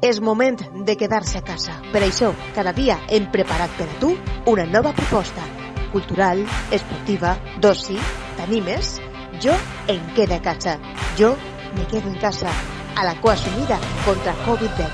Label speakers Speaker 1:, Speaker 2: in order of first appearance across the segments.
Speaker 1: És moment de quedar-se a casa. Per això, cada dia hem preparat per a tu una nova proposta. Cultural, esportiva, d'oci, t'animes? Jo em quedo a casa. Jo me quedo en casa. A la cua sumida contra Covid-19.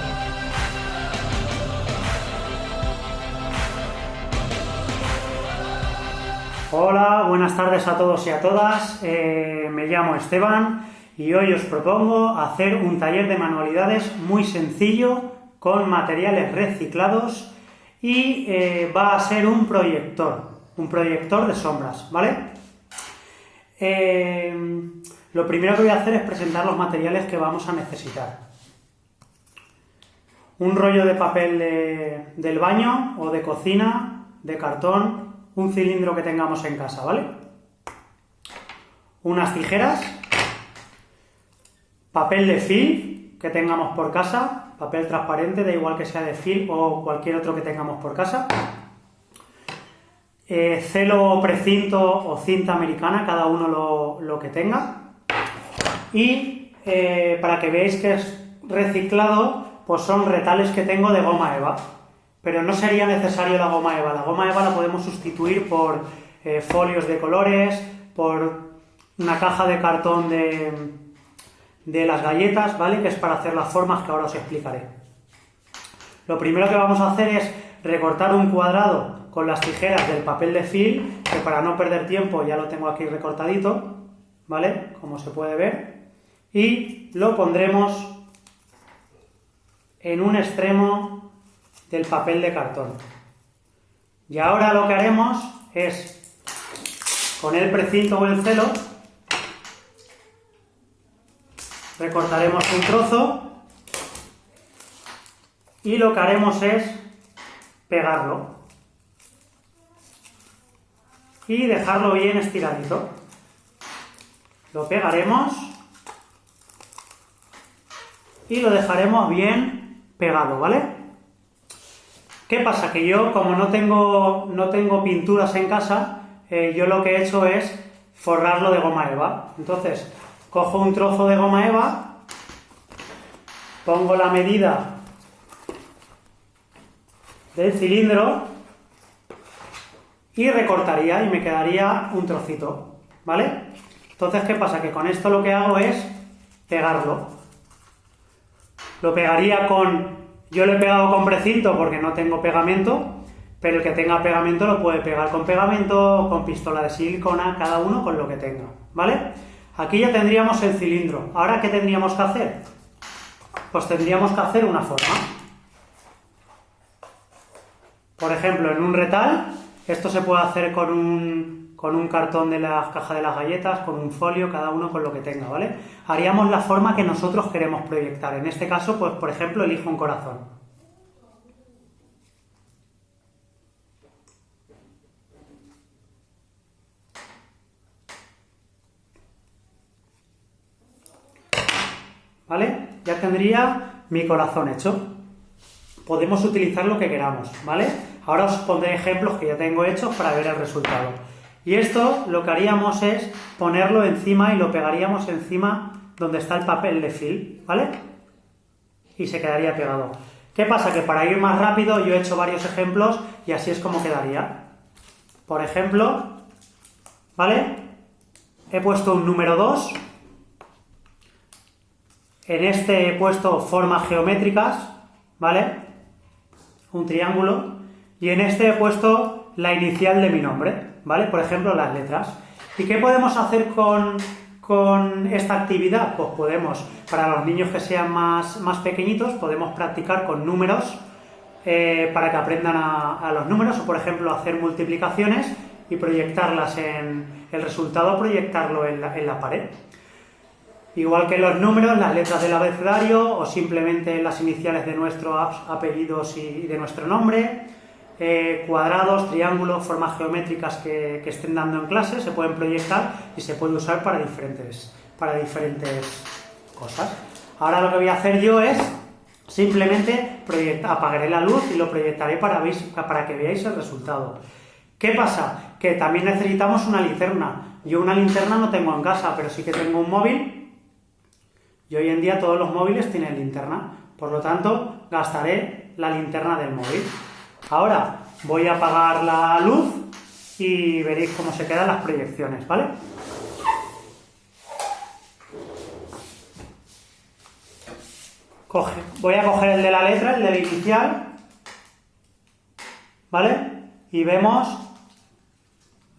Speaker 2: Hola, buenas tardes a todos y a todas. Me llamo Esteban y hoy os propongo hacer un taller de manualidades muy sencillo con materiales reciclados y va a ser un proyector de sombras, ¿vale? Lo primero que voy a hacer es presentar los materiales que vamos a necesitar. Un rollo de papel del baño o de cocina, de cartón, un cilindro que tengamos en casa, ¿vale? Unas tijeras, papel de film que tengamos por casa, papel transparente, da igual que sea de film o cualquier otro que tengamos por casa, celo precinto o cinta americana, cada uno lo que tenga, y para que veáis que es reciclado, pues son retales que tengo de goma eva. Pero no sería necesario la goma eva. La goma eva la podemos sustituir por folios de colores, por una caja de cartón de las galletas, ¿vale? Que es para hacer las formas que ahora os explicaré. Lo primero que vamos a hacer es recortar un cuadrado con las tijeras del papel de film, que para no perder tiempo ya lo tengo aquí recortadito, ¿vale? Como se puede ver. Y lo pondremos en un extremo del papel de cartón. Y ahora lo que haremos es, con el precinto o el celo, recortaremos un trozo y lo que haremos es pegarlo y dejarlo bien estiradito. Lo pegaremos y lo dejaremos bien pegado, ¿vale? ¿Qué pasa? Que yo, como no tengo pinturas en casa, yo lo que he hecho es forrarlo de goma eva. Entonces, cojo un trozo de goma eva, pongo la medida del cilindro y recortaría y me quedaría un trocito, ¿vale? Entonces, ¿qué pasa? Que con esto lo que hago es pegarlo. Lo pegaría con... Yo lo he pegado con precinto porque no tengo pegamento, pero el que tenga pegamento lo puede pegar con pegamento o con pistola de silicona, cada uno con lo que tenga, ¿vale? Aquí ya tendríamos el cilindro. ¿Ahora qué tendríamos que hacer? Pues tendríamos que hacer una forma. Por ejemplo, en un retal, esto se puede hacer con un cartón de la caja de las galletas, con un folio, cada uno con lo que tenga, ¿vale? Haríamos la forma que nosotros queremos proyectar. En este caso, pues por ejemplo, elijo un corazón. ¿Vale? Ya tendría mi corazón hecho. Podemos utilizar lo que queramos, ¿vale? Ahora os pondré ejemplos que ya tengo hechos para ver el resultado. Y esto lo que haríamos es ponerlo encima y lo pegaríamos encima donde está el papel de film, ¿vale? Y se quedaría pegado. ¿Qué pasa? Que para ir más rápido yo he hecho varios ejemplos y así es como quedaría. Por ejemplo, ¿vale? He puesto un número 2. En este he puesto formas geométricas, ¿vale? Un triángulo. Y en este he puesto la inicial de mi nombre, ¿vale? Por ejemplo, las letras. ¿Y qué podemos hacer con esta actividad? Pues podemos, para los niños que sean más pequeñitos, podemos practicar con números para que aprendan a los números, o por ejemplo hacer multiplicaciones y proyectarlas en el resultado, proyectarlo en la pared. Igual que los números, las letras del abecedario o simplemente las iniciales de nuestros apellidos y de nuestro nombre. Cuadrados, triángulos, formas geométricas que estén dando en clase se pueden proyectar y se puede usar para diferentes cosas. Ahora lo que voy a hacer yo es simplemente apagaré la luz y lo proyectaré para que veáis el resultado. ¿Qué pasa? Que también necesitamos una linterna. Yo una linterna no tengo en casa, pero sí que tengo un móvil y hoy en día todos los móviles tienen linterna. Por lo tanto, gastaré la linterna del móvil. Ahora voy a apagar la luz y veréis cómo se quedan las proyecciones, ¿vale? Voy a coger el de la letra, el del inicial, ¿vale? Y vemos,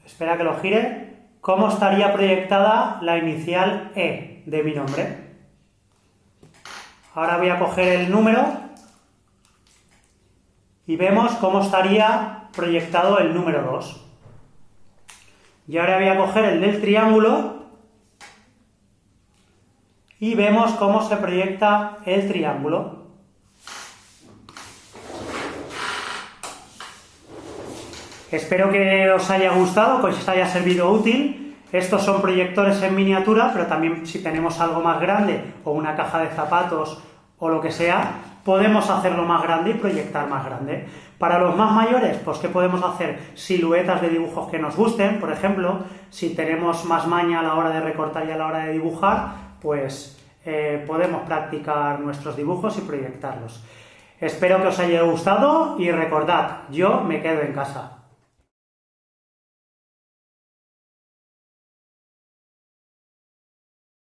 Speaker 2: espera que lo gire, cómo estaría proyectada la inicial E de mi nombre. Ahora voy a coger el número y vemos cómo estaría proyectado el número 2. Y ahora voy a coger el del triángulo y vemos cómo se proyecta el triángulo. Espero que os haya gustado, que os haya servido útil. Estos son proyectores en miniatura, pero también si tenemos algo más grande o una caja de zapatos o lo que sea, podemos hacerlo más grande y proyectar más grande. Para los más mayores, pues ¿qué podemos hacer? Siluetas de dibujos que nos gusten, por ejemplo, si tenemos más maña a la hora de recortar y a la hora de dibujar, pues podemos practicar nuestros dibujos y proyectarlos. Espero que os haya gustado y recordad, yo me quedo en casa.